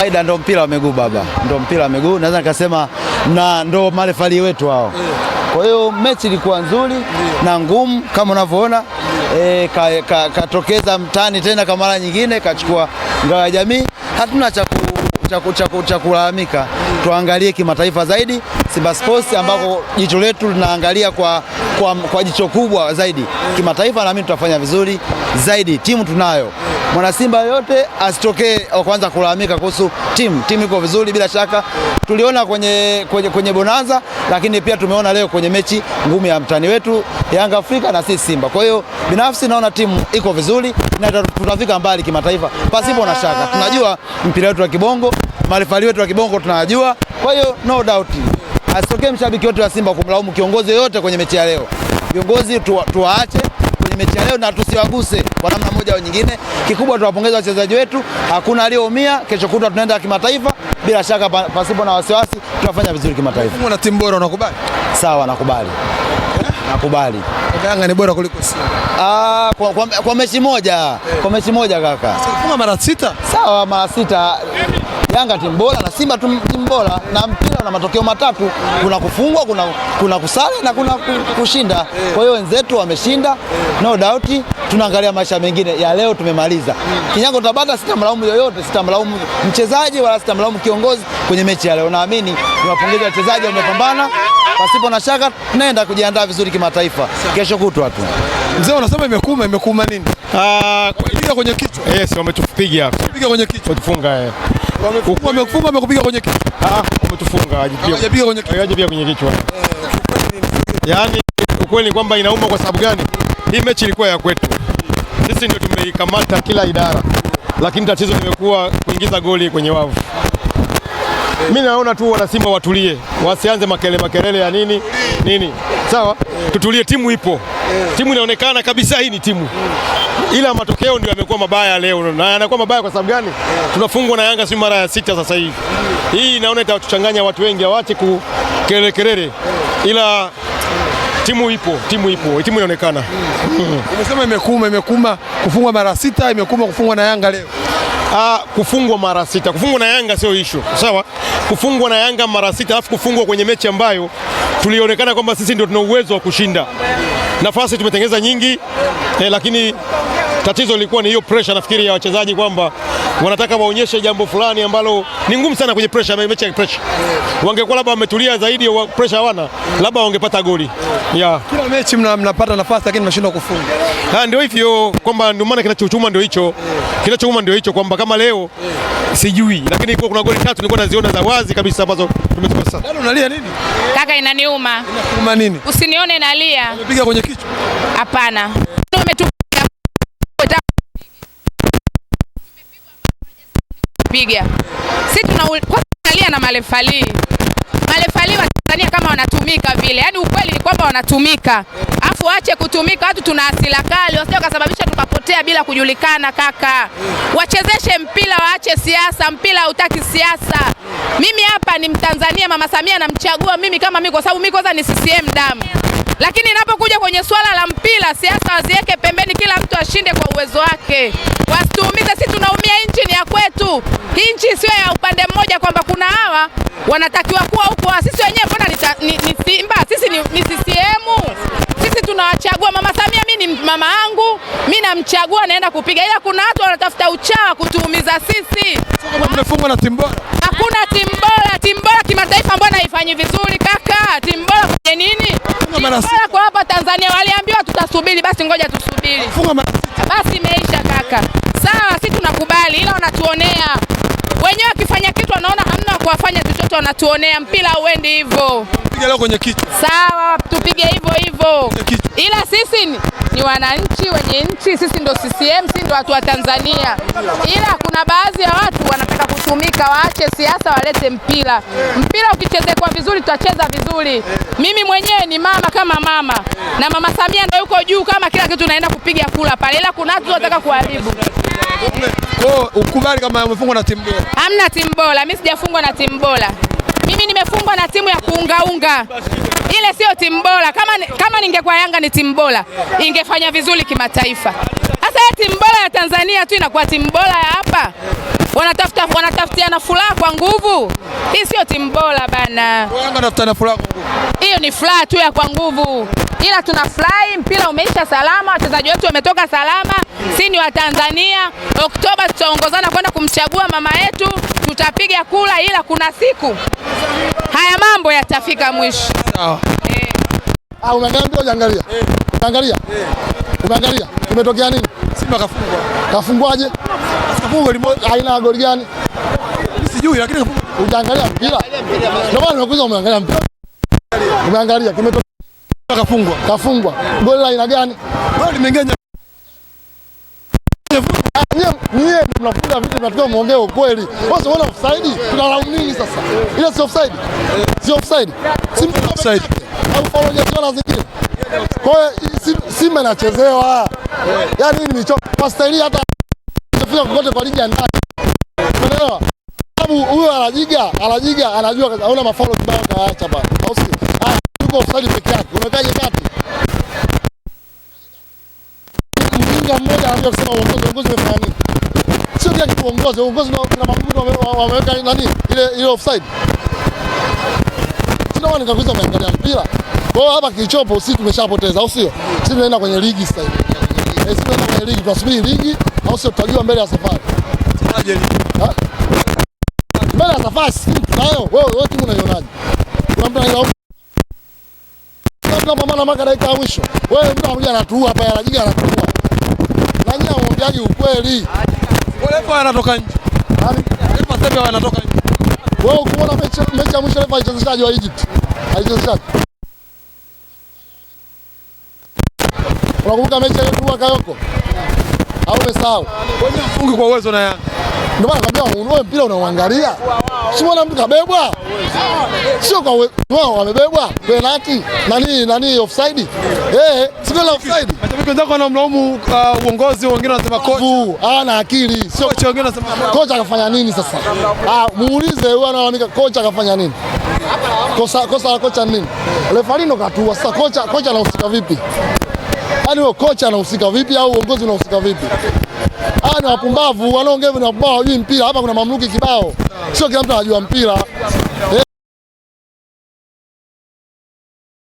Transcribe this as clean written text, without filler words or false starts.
Kawaida ndo mpira wa miguu baba, ndo mpira wa miguu, naweza nikasema na ndo marefali wetu hao. Kwa hiyo mechi ilikuwa nzuri na ngumu kama unavyoona. Katokeza mtani tena kwa mara nyingine, kachukua ngao ya jamii. Hatuna cha kulalamika, tuangalie kimataifa zaidi Simba Sports, ambako jicho letu linaangalia kwa jicho kubwa zaidi kimataifa, na mimi tutafanya vizuri zaidi. Timu tunayo, mwana Simba yote asitokee kwanza kulalamika kuhusu timu iko vizuri. Bila shaka tuliona kwenye bonanza, lakini pia tumeona leo kwenye mechi ngumu ya mtani wetu Yanga Afrika na sisi Simba. Kwa hiyo binafsi naona timu iko vizuri na tutafika mbali kimataifa pasipo na shaka. Tunajua mpira wetu wa kibongo, marefali wetu wa kibongo tunajua. Kwa hiyo no doubt asitokee mshabiki wote wa Simba kumlaumu kiongozi yoyote kwenye mechi ya leo. Viongozi tuwaache kwenye mechi ya leo na tusiwaguse kwa namna moja au nyingine. Kikubwa tuwapongeza wachezaji wetu, hakuna aliyeumia. Kesho kutwa tunaenda kimataifa, bila shaka pasipo na wasiwasi tutafanya vizuri kimataifa. Mungu na timu bora, unakubali? Sawa, nakubali. Nakubali. Yanga ni bora kuliko Simba. Kwa mechi moja. Kwa mechi moja kaka. Sasa mara 6? Sawa, mara 6. Yanga timu bora na Simba timu bora, na mpira na matokeo matatu, kuna kufungwa, kuna kusale na kuna kushinda. Kwa hiyo wenzetu wameshinda, no doubt. Tunaangalia maisha mengine ya leo, tumemaliza. Kinyango Tabata sitamlaumu yoyote, sitamlaumu mchezaji wala sitamlaumu kiongozi kwenye mechi ya leo. Naamini niwapongeze wachezaji, wamepambana pasipo na shaka. Tunaenda kujiandaa vizuri kimataifa kesho kutwa tu. Mzee unasema imekuma nini? Kupiga kwenye kichwa. Yes, wametupiga. Kupiga kwenye kichwa. Wametufunga. Wamefunga, wamekupiga kwenye kichwa. Wametufunga. Hajapiga kwenye kichwa. Hajapiga kwenye kichwa. Yaani ukweli ni kwamba inauma. Kwa sababu gani? Hii mechi ilikuwa ya kwetu. Sisi ndio tumeikamata kila idara. Lakini tatizo limekuwa kuingiza goli kwenye wavu. Mimi naona tu wana Simba watulie, wasianze makelele ya nini. Sawa? Tutulie, timu ipo. Timu inaonekana kabisa hii ni timu. Ila matokeo ndio yamekuwa mabaya leo. Na yanakuwa mabaya kwa sababu gani? Tunafungwa na Yanga si mara ya 6 sasa hivi. Hii naona itatuchanganya watu wengi, waache kelele. Ila timu ipo, timu inaonekana. Umesema imekuma kufungwa mara 6, imekuma kufungwa na Yanga leo. Kufungwa mara 6. Kufungwa na Yanga sio issue. Sawa? Kufungwa na Yanga mara 6 alafu kufungwa kwenye mechi ambayo tulionekana kwamba sisi ndio tuna uwezo wa kushinda. Nafasi tumetengeneza nyingi, lakini tatizo lilikuwa ni hiyo pressure, nafikiri ya wachezaji kwamba wanataka waonyeshe jambo fulani ambalo ni ngumu sana kwenye pressure, mechi ya pressure. Wangekuwa labda wametulia zaidi, ya pressure hawana, labda wangepata goli. Kila mechi mnapata nafasi lakini mnashindwa kufunga. Ndio hivyo kwamba ndio maana kinachochuma ndio hicho. Kinachouma ndio hicho kwamba kama leo sijui, lakini ipo kuna goli 3 nilikuwa naziona za wazi kabisa ambazo tumekosa. Bado unalia nini? Kaka, inaniuma. Inakuuma nini? Usinione nalia. Umepiga kwenye kichwa? Hapana. Piga. Sisi tunalia na marefali wa Tanzania kama wanatumika vile. Yaani ukweli ni kwamba wanatumika. Afu ache kutumika, watu tuna hasira kali, wasije kusababisha tukapotea bila kujulikana kaka. Wachezeshe mpira, waache siasa, mpira hautaki siasa. Mimi hapa ni Mtanzania, Mama Samia anamchagua mimi kama mimi kwa sababu mimi kwanza ni CCM damu. Lakini inapokuja kwenye swala la mpira, siasa waziweke pembeni, kila mtu ashinde kwa uwezo wake. Wasituumize, sisi tunaumia, nchi ni ya kwetu. Hii nchi sio ya upande mmoja kwamba kuna hawa wanatakiwa kuwa huko. Sisi wenyewe mbona ni Simba, sisi ni CCM. Sisi tunawachagua. Mama Samia mimi ni mama yangu, mimi namchagua naenda kupiga. Ila kuna watu wanatafuta uchawa kutuumiza sisi. Sasa mmefungwa na timu bora. Hakuna timu bora. Timu bora kimataifa mbona haifanyi vizuri kaka? Timu bora kwenye nini? Bora kwa hapa Tanzania waliambiwa tutasubiri, basi ngoja tusubiri. Basi imeisha kaka. Sawa, sisi tunakubali, ila wanatuonea. Wenyewe wakifanya kitu wanaona hamna kuwafanya chochote, wanatuonea. Mpira uendi hivyo. Piga leo kwenye kichwa. Sawa, tupige hivyo. Ila sisi ni wananchi wenye nchi, sisi ndo CCM, sisi ndo watu wa Tanzania. Ila kuna baadhi ya watu wanataka kutumika, waache siasa, walete mpira. Mpira ukichezekwa vizuri tutacheza vizuri. Mimi mwenyewe ni mama kama mama. Na Mama Samia ndio yuko juu kama kila kitu naenda kupiga kula pale. Ila kuna watu wanataka kuharibu. Ukubali kama umefungwa na timu bora? Hamna timu bora, mimi sijafungwa na timu bora. Mimi nimefungwa na timu ya kuungaunga. Ile sio timu bora. Kama ningekuwa Yanga ni timu bora, ingefanya vizuri kimataifa. Sasa timu bora ya Tanzania tu inakuwa timu bora ya hapa. wanatafutiana furaha kwa nguvu. Hii sio timu bora bana. Yanga anatafutiana furaha kwa nguvu. Hiyo ni furaha tu ya kwa nguvu. Ila tunafurahi, mpira umeisha salama, wachezaji wetu wametoka salama. Sisi ni wa Tanzania. Oktoba tutaongozana kwenda kumchagua mama yetu, tutapiga kula, ila kuna siku haya mambo yatafika mwisho. Sawa. Umeangalia ndio unaangalia. Umeangalia. Kimetokea nini? Simba kafungwa. Kafungwaje? Kafungwa limoja. Haina goli gani? Sijui lakini unaangalia mpira. Ndio maana nimekuuliza umeangalia mpira. Umeangalia kimetokea kafungwa. Goli la aina gani? Goli limengenya. Nyie mnafunga vitu tunatoka muongee ukweli. Wewe unaona offside? Tunalaumu nini sasa? Ile si offside. Si offside. Simba offside. Au follow jana zingine. Kwa hiyo Simba inachezewa. Yaani ni michoko. Kwa staili hata kufika kokote kwa ligi ya ndani. Unaelewa? Sababu huyo anajiga anajua hauna mafollow kibao kaacha bana. Au si? Yuko offside peke yake. Unakaje kati? Mjinga mmoja anajua kusema uongozi umefanya nini? Sio kile kitu uongozi na mambo wameweka nani? Ile offside. Sina nikakuza umeangalia mpira. Kwa hiyo hapa kilichopo usiku tumeshapoteza, au sio? Sisi tunaenda kwenye ligi sasa hivi. Sisi tunaenda kwenye ligi, tunasubiri ligi au sio tutajua mbele ya safari. Tunaje ligi? Mbele ya safari sisi tunayo. Wewe timu unaionaje? Kuna mtu anailaumu. Tunapambana mpaka dakika ya mwisho. Wewe mtu anakuja anatua hapa anajiga anatua. Na nyinyi muongeaji ukweli. Wale anatoka nje. Nani? Lepa sasa anatoka nje. Wewe kuona mechi ya mwisho lepa alichezeshaji wa Egypt. Alichezeshaji. Unakumbuka mechi ya Kayoko? Au umesahau? Wewe mfungi kwa uwezo na Yanga. Ndio maana nakwambia unawe mpira unauangalia. Si mwana mtu kabebwa. Sio kwa wao wamebebwa. Penalty. Nani offside? Sio la offside. Mashabiki wenzako wanamlaumu uongozi, wengine wanasema kocha. Hana akili. Sio kocha, wengine wanasema kocha akafanya nini sasa? Muulize huyo analalamika kocha akafanya nini? Kosa la kocha nini? Refarino katua. Sasa kocha anahusika vipi? Yaani wewe kocha anahusika vipi au uongozi unahusika vipi? Ni wapumbavu, wanaongea ni wapumbavu hawajui mpira. Hapa kuna mamluki kibao. Sio kila mtu anajua mpira.